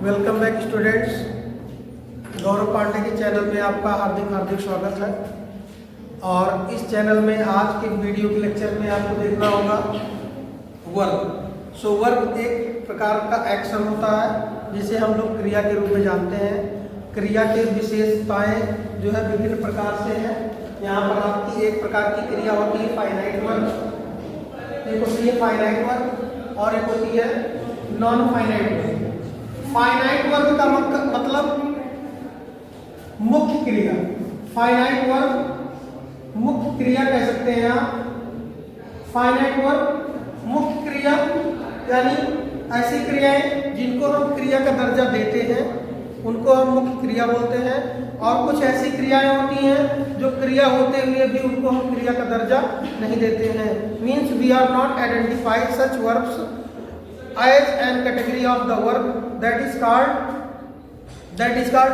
Welcome back students. Gaurav Pandey के channel में आपका हार्दिक हार्दिक स्वागत है। और इस चैनल में आज के वीडियो के लेक्चर में आपको देखना होगा वर्ब। वर्ब एक प्रकार का एक्शन होता है जिसे हम लोग क्रिया के रूप में जानते हैं। क्रिया की विशेषताएं जो है विभिन्न प्रकार से हैं। यहाँ पर आपकी एक प्रकार की क्रिया होती है फाइनाइट वर्ब, एक होती है फाइनाइट वर्ब और एक होती है non finite verb. Finite verb का मतलब मुख्य क्रिया। फाइनाइट वर्ब मुख्य क्रिया कह सकते हैं आप। फाइनाइट वर्ब मुख्य क्रिया यानी ऐसी क्रियाएं जिनको हम क्रिया का दर्जा देते हैं उनको हम मुख्य क्रिया बोलते हैं। और कुछ ऐसी क्रियाएं होती हैं जो क्रिया होते हुए भी उनको हम क्रिया का दर्जा नहीं देते हैं। Means we are not identify such verbs as an category of the verb that is called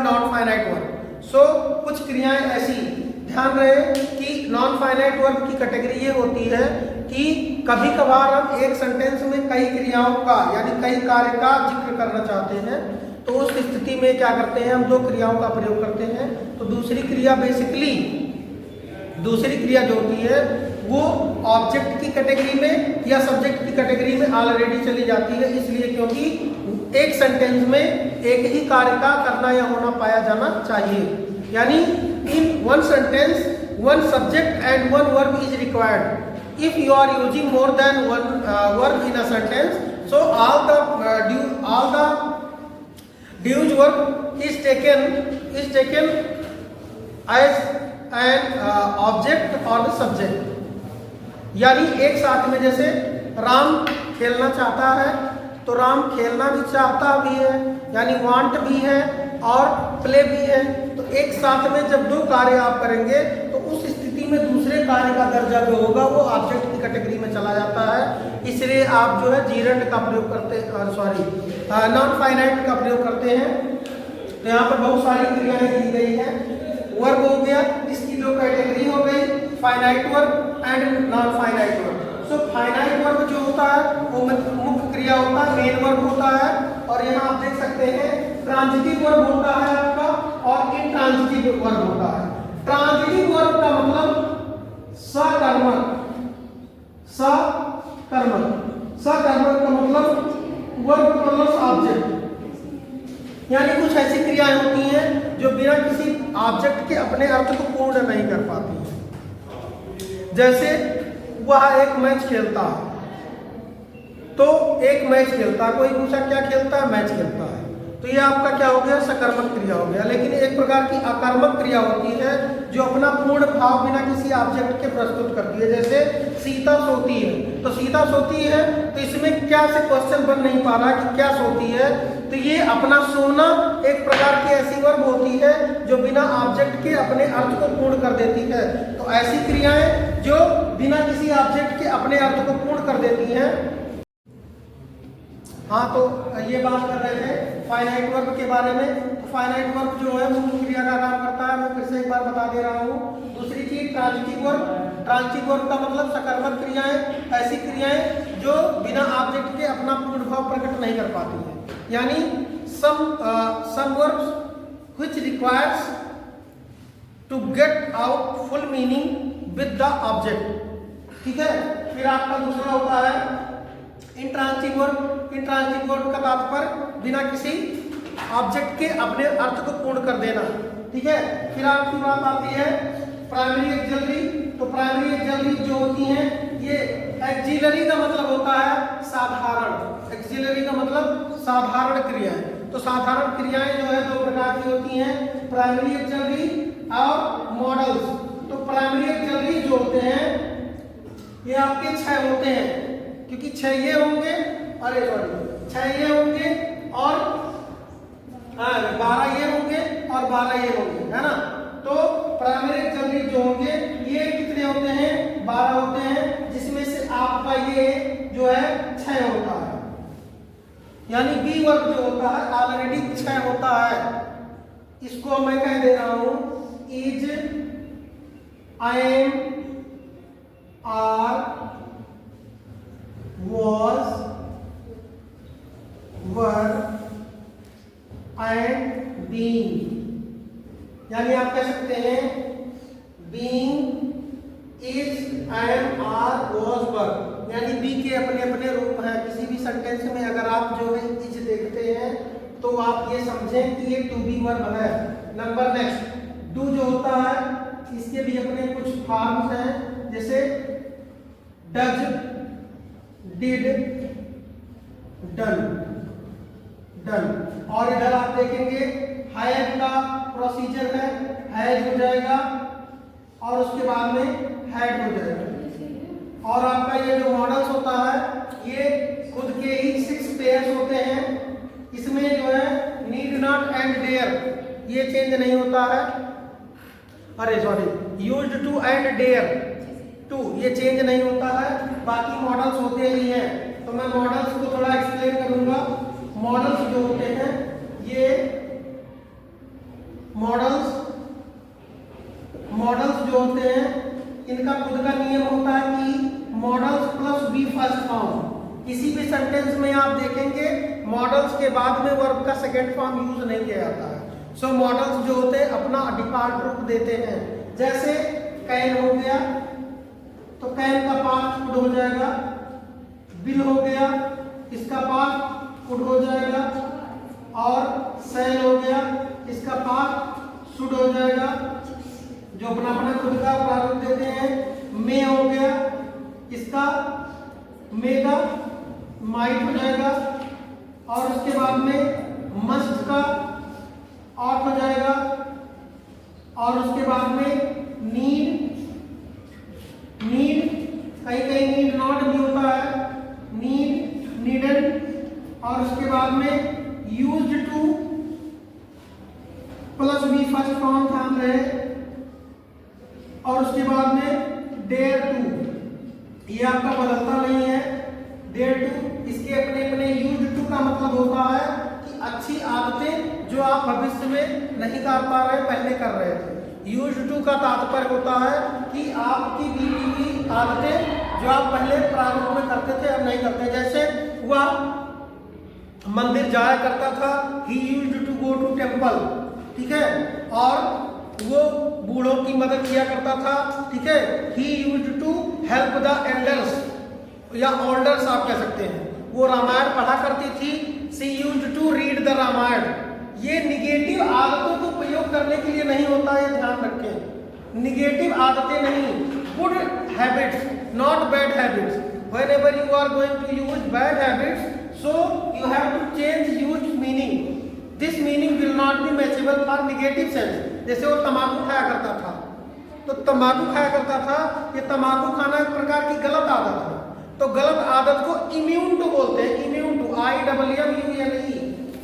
non finite verb. So कुछ क्रियाएं ऐसी, ध्यान रहे कि नॉन फाइनाइट वर्ब की कैटेगरी ये होती है कि कभी कभार हम एक सेंटेंस में कई क्रियाओं का यानी कई कार्य का जिक्र करना चाहते हैं तो उस स्थिति में क्या करते हैं, हम दो क्रियाओं का प्रयोग करते हैं। तो दूसरी क्रिया जो होती है वो ऑब्जेक्ट की कैटेगरी में या सब्जेक्ट की कैटेगरी में ऑलरेडी चली जाती है। इसलिए क्योंकि एक सेंटेंस में एक ही कार्य का करना या होना पाया जाना चाहिए। यानी in one sentence one subject and one verb is required. If you are using more than one verb in a sentence, so all the dues verb is taken as an object और the subject. यानी एक साथ में जैसे राम खेलना चाहता है तो राम खेलना भी चाहता भी है यानी वांट भी है और प्ले भी है। तो एक साथ में जब दो कार्य आप करेंगे तो उस स्थिति में दूसरे कार्य का दर्जा जो होगा वो ऑब्जेक्ट की कैटेगरी में चला जाता है। इसलिए आप जो है जीरेंड का प्रयोग करते नॉन फाइनाइट का प्रयोग करते हैं। तो यहाँ पर बहुत सारी क्रियाएं दी गई हैं। वर्ब हो गया, इसकी दो कैटेगरी हो गई, finite verb and non finite verb. So finite verb जो होता है वो मुख्य क्रिया होता है, मेन वर्ब होता है। और यहाँ आप देख सकते हैं ट्रांजिटिव वर्ब होता है आपका और इंट्रांजिटिव वर्ब होता है। ट्रांजिटिव वर्ब का मतलब सकर्मक का मतलब वर्ब प्लस ऑब्जेक्ट। यानी कुछ ऐसी क्रियाएं होती हैं जो बिना किसी ऑब्जेक्ट के अपने अर्थ को पूर्ण नहीं कर पाती हैं। जैसे वह एक मैच खेलता है तो एक मैच खेलता है, कोई पूछा क्या खेलता है, मैच खेलता है, तो ये आपका क्या हो गया, सकर्मक क्रिया हो गया। लेकिन एक प्रकार की अकर्मक क्रिया होती है जो अपना पूर्ण भाव बिना किसी ऑब्जेक्ट के प्रस्तुत करती है। जैसे सीता सोती है, तो सीता सोती है तो इसमें क्या से क्वेश्चन बन नहीं पा रहा कि क्या सोती है, तो ये अपना सोना एक प्रकार की ऐसी वर्ब होती है जो बिना ऑब्जेक्ट के अपने अर्थ को पूर्ण कर देती है। तो ऐसी क्रियाएं जो बिना किसी ऑब्जेक्ट के अपने अर्थ को पूर्ण कर देती हैं। हाँ, तो ये बात कर रहे थे फाइनाइट वर्ब के बारे में। तो फाइनाइट वर्ब जो है वो मुख्य क्रिया का काम करता है। मैं फिर से एक बार बता दे रहा हूँ। दूसरी चीज ट्रांजिटिव वर्ब। ट्रांजिटिव वर्ब का मतलब सकर्मक क्रियाएं, ऐसी क्रियाएं जो बिना ऑब्जेक्ट के अपना पूर्ण भाव प्रकट नहीं कर पाती हैं। यानी some verbs which requires to get out full meaning with the object। ठीक है। फिर आपका दूसरा होता है इंट्रांजिटिव वर्ब। इंट्रांजिटिव वर्ब का तात्पर्य बिना किसी ऑब्जेक्ट के अपने अर्थ को पूर्ण कर देना। ठीक है। फिर आपकी बात आती है प्राइमरी एक्सिलरी। तो प्राइमरी एक्सिलरी जो होती हैं ये एक्सिलरी का मतलब होता है साधारण। एक्सिलरी का मतलब साधारण क्रियाएं। तो साधारण क्रियाएं जो है दो प्रकार की होती हैं, प्राइमरी एक्सिलरी और मॉडल्स। तो प्राइमरी एक्सिलरी जो होते हैं ये आपके 6 होते हैं, क्योंकि 6 ये होंगे, अरे सॉरी 6 ये होंगे और 12 ये होंगे और 12 ये होंगे, है ना। तो प्राइमरी एक्सिलरी जो होंगे ये कितने होते हैं, 12 होते हैं, जिसमें से आपका ये जो है 6 होता है। यानी बी वर्ब जो होता है ऑलरेडी 6 होता है। इसको मैं कह दे रहा हूं is, am, are, was, were, am are was were, यानी बी के अपने अपने रूप हैं। किसी भी सेंटेंस में अगर आप जो है इज देखते हैं तो आप ये समझें कि ये टू बी वर्ब है। नंबर नेक्स्ट, डू जो होता है इसके भी अपने कुछ फॉर्म्स हैं, जैसे डज, डिड, डन, डन। और इधर आप देखेंगे हैज का प्रोसीजर है, हैज हो जाएगा और उसके बाद में हैड हो जाएगा। और आपका ये जो मॉडल्स होता है ये खुद के ही 6 पेयर्स होते हैं। इसमें जो है नीड नॉट एंड डेयर ये चेंज नहीं होता है, अरे sorry used to and dare to ये चेंज नहीं होता है, बाकी मॉडल्स होते ही हैं। तो मैं मॉडल्स को थोड़ा एक्सप्लेन करूंगा। मॉडल्स जो होते हैं ये मॉडल्स जो होते हैं इनका खुद का नियम होता है कि modals plus be first form. किसी भी सेंटेंस में आप देखेंगे मॉडल्स के बाद में वर्ब का सेकंड फॉर्म यूज नहीं किया जाता है। सो मॉडल्स जो होते हैं अपना डिफॉल्ट रूप देते हैं। जैसे कैन हो गया तो कैन का पार्ट कुड हो जाएगा, बिल हो गया इसका पार्ट कुड हो जाएगा, और सेल हो गया इसका पार्ट शुड हो जाएगा, जो अपना अपना खुद का प्रारूप देते हैं। मे हो गया इसका मे का माइट हो जाएगा, और उसके बाद में मस्ट का ऑट हो जाएगा, और उसके बाद में नीड कहीं कहीं नीड नॉट भी होता है, नीड, नीडेड, और उसके बाद में used to plus be first form ध्यान रहे, और उसके बाद में डेयर टू ये आपका बदलता नहीं है। डेयर टू इसके अपने अपने यूज्ड टू का मतलब होता है कि अच्छी आदतें जो आप भविष्य में नहीं कर पा रहे पहले कर रहे थे। यूज्ड टू का तात्पर्य होता है कि आपकी बीती हुई आदतें जो आप पहले प्रारंभ में करते थे अब नहीं करते। जैसे वह मंदिर जाया करता था, he used to go to temple, ठीक है, और वो बूढ़ों की मदद किया करता था, ठीक है, he used to help the elders या ओल्डर्स आप कह सकते हैं। वो रामायण पढ़ा करती थी, she used to read the Ramayan. ये निगेटिव आदतों को प्रयोग करने के लिए नहीं होता, ये ध्यान रखें। निगेटिव आदतें नहीं, good habits not bad habits. Whenever you are going to use bad habits so you have to change use meaning. This meaning will not be matchable for negative sense. जैसे वो तंबाकू खाया करता था, तो तंबाकू खाया करता था, ये तंबाकू खाना एक प्रकार की गलत आदत है। तो गलत आदत को इम्यून टू बोलते हैं, immune to, IMMUNE,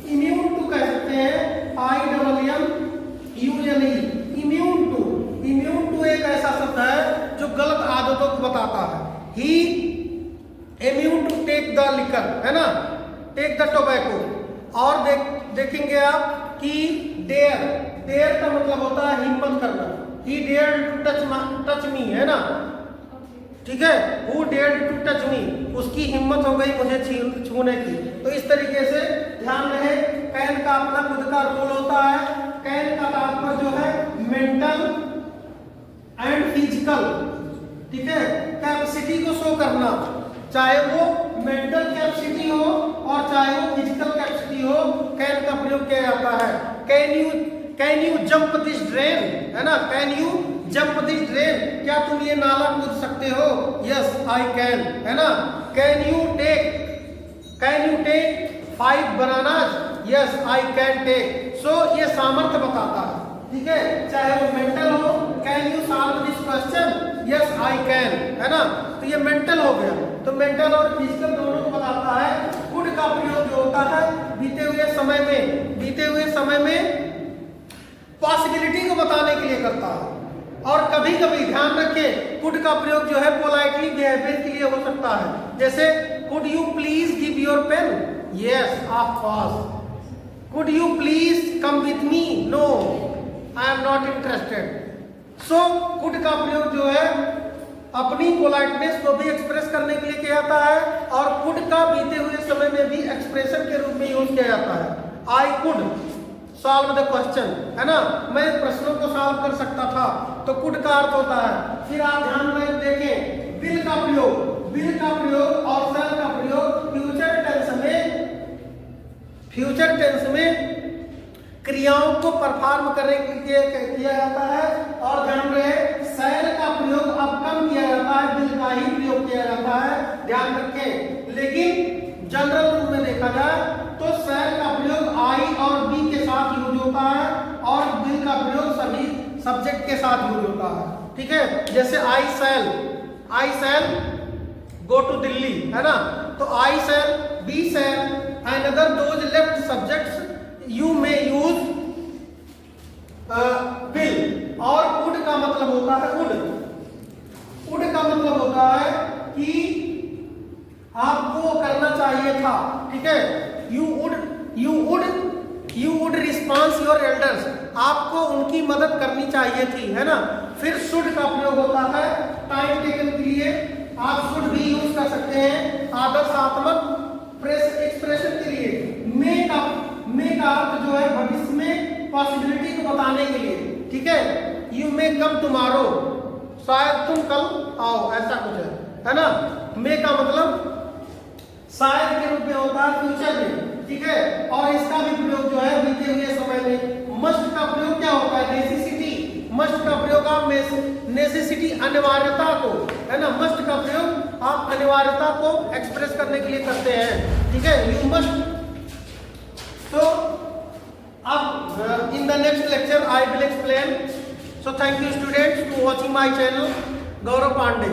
immune to कह सकते हैं, IMMUNE, immune to. Immune to एक ऐसा शब्द है जो गलत आदतों को बताता है। He immune to take the liquor, है ना, टेक द टोबैको। और देखेंगे आप कि डेयर का मतलब होता है हिम्मत करना। He dare to touch me, है ना, ठीक है, who dare to touch me, उसकी हिम्मत हो गई मुझे छूने की। तो इस तरीके से ध्यान रहे, कैन का अपना खुद का रोल होता है। कैन का तात्पर्य जो है मेंटल एंड फिजिकल, ठीक है, कैपेसिटी को शो करना, चाहे वो मेंटल कैपेसिटी हो और चाहे वो फिजिकल कैपेसिटी हो, कैन का प्रयोग किया जाता है। Can you jump this drain, है ना, can you jump this drain, क्या तुम ये नाला कूद सकते हो? यस आई कैन, है ना। Can you take 5 bananas? Yes I can take. So ये सामर्थ्य बताता है, ठीक है, चाहे वो मेंटल हो। Can you solve this question? Yes I can, है ना। तो ये मेंटल हो गया। तो मेंटल और फिजिकल दोनों को बताता है। कुड का प्रयोग जो होता है बीते हुए समय में पॉसिबिलिटी को बताने के लिए करता है। और कभी कभी ध्यान रखें, कुड का प्रयोग जो है पोलाइटली बिहेवियर के लिए हो सकता है। जैसे could you please give your pen? Yes of course. Could you please come with me? No I am not interested. So could का प्रयोग जो है अपनी पोलाइटनेस को भी एक्सप्रेस करने के लिए किया जाता है, और कुड का बीते हुए समय में भी एक्सप्रेशन के रूप में यूज किया जाता है। I could solve the question, है ना, मैं प्रश्नों को सॉल्व कर सकता था, तो कुड का अर्थ होता है। फिर आप ध्यान में देखें का प्रयोग और शैल का प्रयोग फ्यूचर टेंस में क्रियाओं को परफॉर्म करने के लिए किया जाता है। और ध्यान रहे, शैल का प्रयोग अब कम किया जाता है, विल का ही प्रयोग किया जाता है, ध्यान रखें। लेकिन जनरल रूप में देखा जाए तो शैल का प्रयोग आई और बी के साथ यूज होता है और विल का प्रयोग सभी सब्जेक्ट के साथ यूज होता है, ठीक है। जैसे आई शैल गो टू दिल्ली, है ना, तो I shall, be shall and other those left subjects you may use will. और वुड का मतलब होता है वुड का मतलब होता है कि आपको करना चाहिए था, ठीक है। You would response your elders, आपको उनकी मदद करनी चाहिए थी, है ना। फिर शुड का प्रयोग होता है टाइम टेकन के लिए, आप शुड भी यूज कर सकते हैं आदर्शात्मक एक्सप्रेशन के लिए। मे का अर्थ जो है भविष्य में पॉसिबिलिटी को बताने के लिए, ठीक है। यू मे कम टुमारो, शायद तुम कल आओ, ऐसा कुछ है ना। मे का मतलब शायद के रूप में होता है फ्यूचर में, ठीक है। और इसका भी प्रयोग जो है बीते हुए समय में। मस्ट का प्रयोग क्या होता है, नेसेसिटी। मस्ट का प्रयोग आप नेसेसिटी अनिवार्यता को, है ना, मस्ट का प्रयोग आप अनिवार्यता को एक्सप्रेस करने के लिए करते हैं, ठीक है, यू मस्ट। तो अब in the next lecture I will explain. So thank you students to watching my channel Gaurav Pandey.